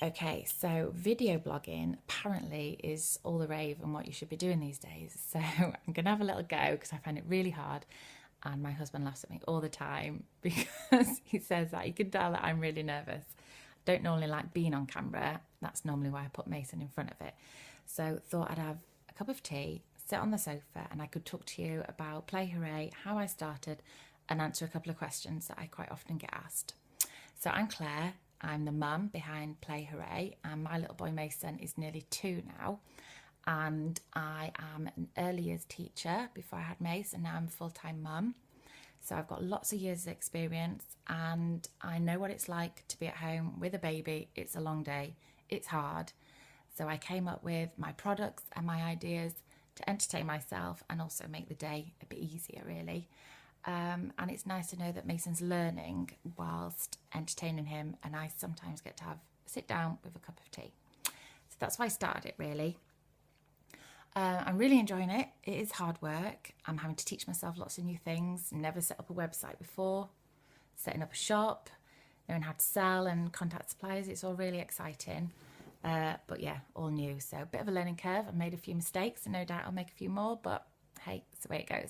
Okay, so video blogging apparently is all the rave and what you should be doing these days. So I'm going to have a little go because I find it really hard. And my husband laughs at me all the time because he says that he can tell that I'm really nervous. I don't normally like being on camera. That's normally why I put Mason in front of it. So thought I'd have a cup of tea, sit on the sofa, and I could talk to you about playHOORAY, how I started, and answer a couple of questions that I quite often get asked. So I'm Claire. I'm the mum behind playHOORAY, and my little boy Mason is nearly 2 now. And I am an early years teacher before I had Mace, and now I'm a full-time mum. So I've got lots of years of experience, and I know what it's like to be at home with a baby. It's a long day, it's hard. So I came up with my products and my ideas to entertain myself and also make the day a bit easier, really. And it's nice to know that Mason's learning whilst entertaining him, and I sometimes get to sit down with a cup of tea. So that's why I started it, really. I'm really enjoying it. It is hard work. I'm having to teach myself lots of new things. Never set up a website before. Setting up a shop, knowing how to sell and contact suppliers. It's all really exciting. But yeah, all new. So a bit of a learning curve. I've made a few mistakes and no doubt I'll make a few more, but hey, it's the way it goes.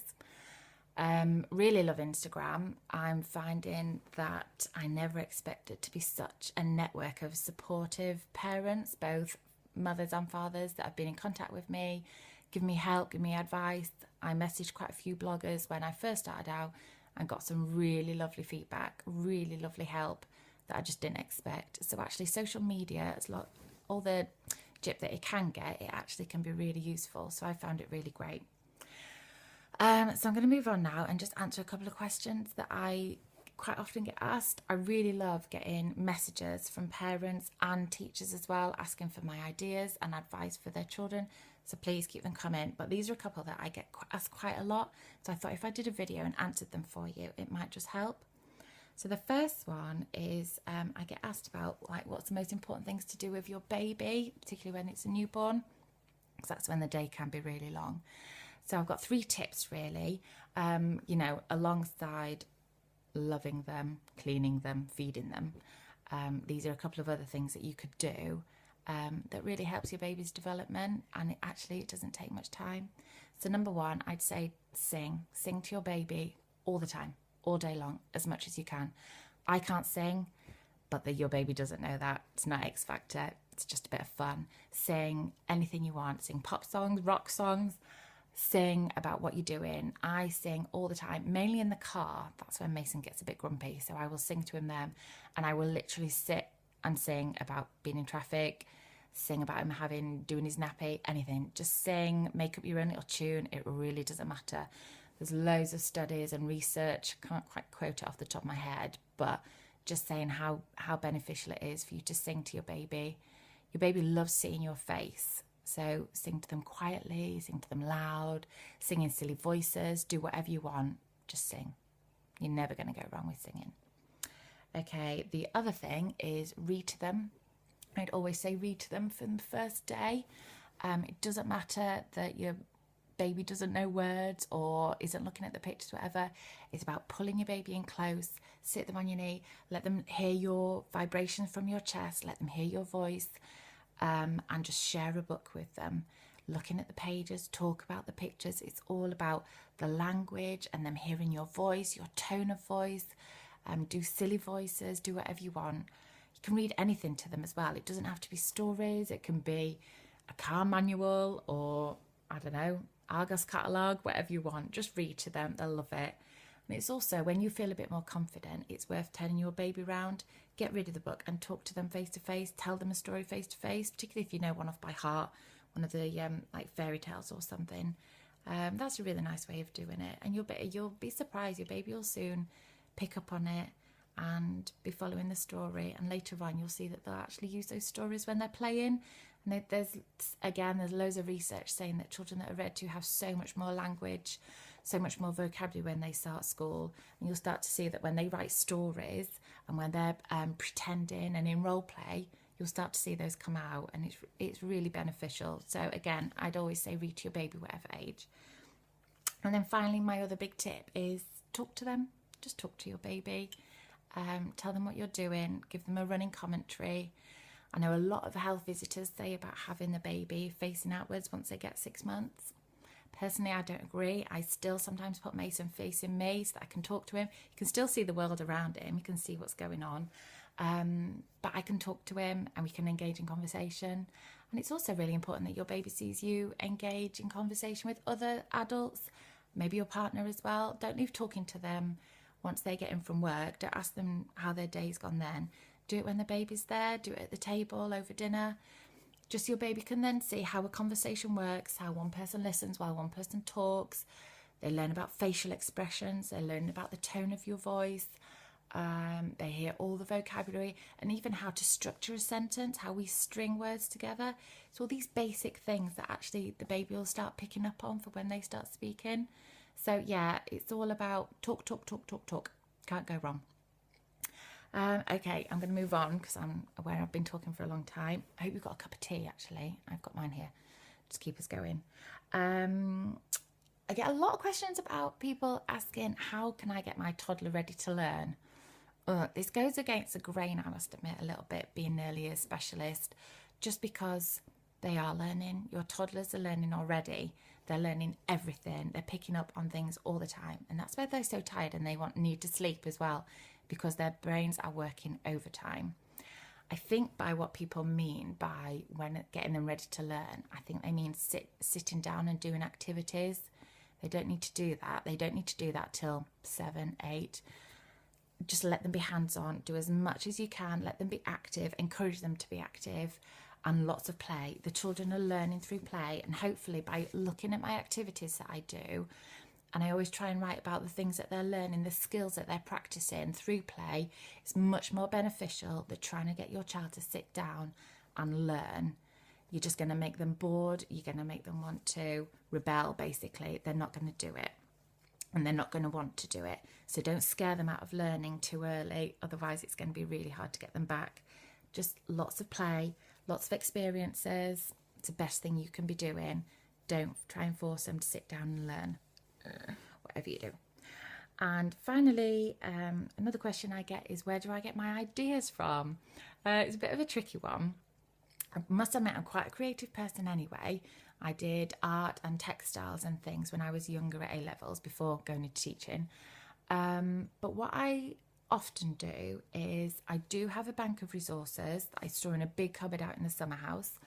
Really love Instagram. I'm finding that I never expected to be such a network of supportive parents, both mothers and fathers that have been in contact with me, giving me help, giving me advice. I messaged quite a few bloggers when I first started out and got some really lovely feedback, really lovely help that I just didn't expect. So actually social media, all the jip that it can get, it actually can be really useful. So I found it really great. So I'm going to move on now and just answer a couple of questions that I quite often get asked. I really love getting messages from parents and teachers as well, asking for my ideas and advice for their children. So please keep them coming. But these are a couple that I get asked quite a lot. So I thought if I did a video and answered them for you, it might just help. So the first one is I get asked about like what's the most important things to do with your baby, particularly when it's a newborn, because that's when the day can be really long. So I've got 3 tips really, alongside loving them, cleaning them, feeding them. These are a couple of other things that you could do that really helps your baby's development, and it doesn't take much time. So number 1, I'd say sing to your baby all the time, all day long, as much as you can. I can't sing, but your baby doesn't know that. It's not X Factor. It's just a bit of fun. Sing anything you want. Sing pop songs, rock songs. Sing about what you're doing. I sing all the time, mainly in the car. That's when Mason gets a bit grumpy. So I will sing to him then, and I will literally sit and sing about being in traffic, sing about him doing his nappy, anything. Just sing, make up your own little tune. It really doesn't matter. There's loads of studies and research. Can't quite quote it off the top of my head, but just saying how beneficial it is for you to sing to your baby. Your baby loves seeing your face. So sing to them quietly, sing to them loud, sing in silly voices, do whatever you want, just sing. You're never going to go wrong with singing. Okay, the other thing is read to them. I'd always say read to them from the first day. It doesn't matter that your baby doesn't know words or isn't looking at the pictures, whatever. It's about pulling your baby in close, sit them on your knee, let them hear your vibrations from your chest, let them hear your voice. And just share a book with them, looking at the pages, talk about the pictures. It's all about the language and them hearing your voice, your tone of voice. Do silly voices, do whatever you want. You can read anything to them as well. It doesn't have to be stories. It can be a car manual or, I don't know, Argos catalogue, whatever you want. Just read to them. They'll love it. And it's also, when you feel a bit more confident, it's worth turning your baby round, get rid of the book and talk to them face to face, tell them a story face to face, particularly if you know one off by heart, one of the like fairy tales or something. That's a really nice way of doing it. And you'll be surprised, your baby will soon pick up on it and be following the story. And later on, you'll see that they'll actually use those stories when they're playing. And there's loads of research saying that children that are read to have so much more language, so much more vocabulary when they start school. And you'll start to see that when they write stories and when they're pretending and in role play, you'll start to see those come out, and it's really beneficial. So again, I'd always say read to your baby whatever age. And then finally, my other big tip is talk to them. Just talk to your baby. Tell them what you're doing. Give them a running commentary. I know a lot of health visitors say about having the baby facing outwards once they get 6 months. Personally, I don't agree. I still sometimes put Mason facing me so that I can talk to him. You can still see the world around him. You can see what's going on. But I can talk to him and we can engage in conversation. And it's also really important that your baby sees you engage in conversation with other adults, maybe your partner as well. Don't leave talking to them once they get in from work. Don't ask them how their day's gone then. Do it when the baby's there. Do it at the table over dinner. Just so your baby can then see how a conversation works, how one person listens while one person talks. They learn about facial expressions. They learn about the tone of your voice. They hear all the vocabulary and even how to structure a sentence, how we string words together. It's all these basic things that actually the baby will start picking up on for when they start speaking. So yeah, it's all about talk, talk, talk, talk, talk. Can't go wrong. Okay, I'm going to move on because I'm aware I've been talking for a long time. I hope you've got a cup of tea, actually. I've got mine here. Just keep us going. I get a lot of questions about people asking, how can I get my toddler ready to learn? This goes against the grain, I must admit, a little bit, being an early years specialist, just because they are learning. Your toddlers are learning already. They're learning everything. They're picking up on things all the time. And that's why they're so tired and they need to sleep as well, because their brains are working overtime. I think by what people mean by when getting them ready to learn, I think they mean sitting down and doing activities. They don't need to do that. They don't need to do that till 7, 8. Just let them be hands-on. Do as much as you can. Let them be active. Encourage them to be active. And lots of play. The children are learning through play, and hopefully by looking at my activities that I do, and I always try and write about the things that they're learning, the skills that they're practicing through play. It's much more beneficial than trying to get your child to sit down and learn. You're just going to make them bored. You're going to make them want to rebel, basically. They're not going to do it. And they're not going to want to do it. So don't scare them out of learning too early. Otherwise, it's going to be really hard to get them back. Just lots of play, lots of experiences. It's the best thing you can be doing. Don't try and force them to sit down and learn. Whatever you do. And finally, another question I get is, where do I get my ideas from? It's a bit of a tricky one. I must admit, I'm quite a creative person anyway. I did art and textiles and things when I was younger at A-levels before going into teaching. But what I often do is I do have a bank of resources that I store in a big cupboard out in the summer house.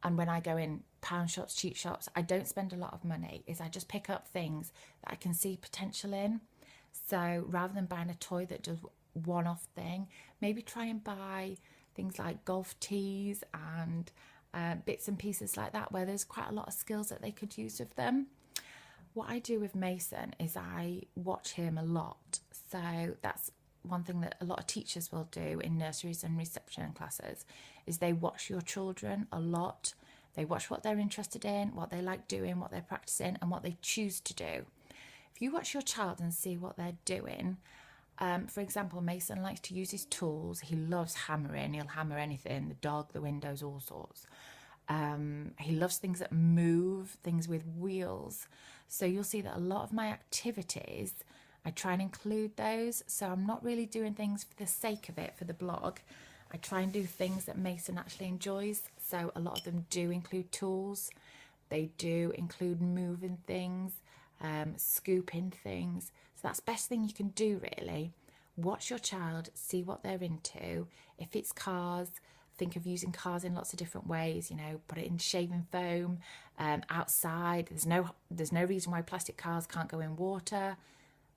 And when I go in pound shops, cheap shops, I don't spend a lot of money. I just pick up things that I can see potential in. So rather than buying a toy that does one-off thing, maybe try and buy things like golf tees and bits and pieces like that, where there's quite a lot of skills that they could use with them. What I do with Mason is I watch him a lot. So that's one thing that a lot of teachers will do in nurseries and reception classes, is they watch your children a lot. They watch what they're interested in, what they like doing, what they're practicing, and what they choose to do. If you watch your child and see what they're doing, for example, Mason likes to use his tools. He loves hammering. He'll hammer anything, the dog, the windows, all sorts. He loves things that move, things with wheels. So you'll see that a lot of my activities, I try and include those. So I'm not really doing things for the sake of it, for the blog. I try and do things that Mason actually enjoys. So a lot of them do include tools. They do include moving things, scooping things. So that's the best thing you can do, really. Watch your child, see what they're into. If it's cars, think of using cars in lots of different ways. You know, put it in shaving foam, outside. There's no reason why plastic cars can't go in water.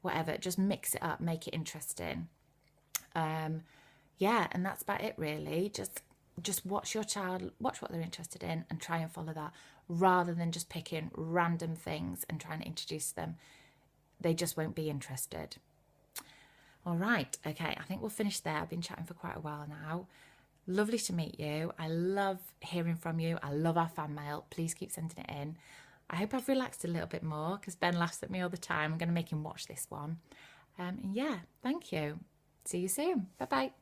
Whatever, just mix it up, make it interesting. Yeah, and that's about it, really. Just watch your child, watch what they're interested in, and try and follow that, rather than just picking random things and trying to introduce them. They just won't be interested. All right, okay, I think we'll finish there. I've been chatting for quite a while now. Lovely to meet you. I love hearing from you. I love our fan mail. Please keep sending it in. I hope I've relaxed a little bit more, because Ben laughs at me all the time. I'm going to make him watch this one. And yeah, thank you. See you soon. Bye-bye.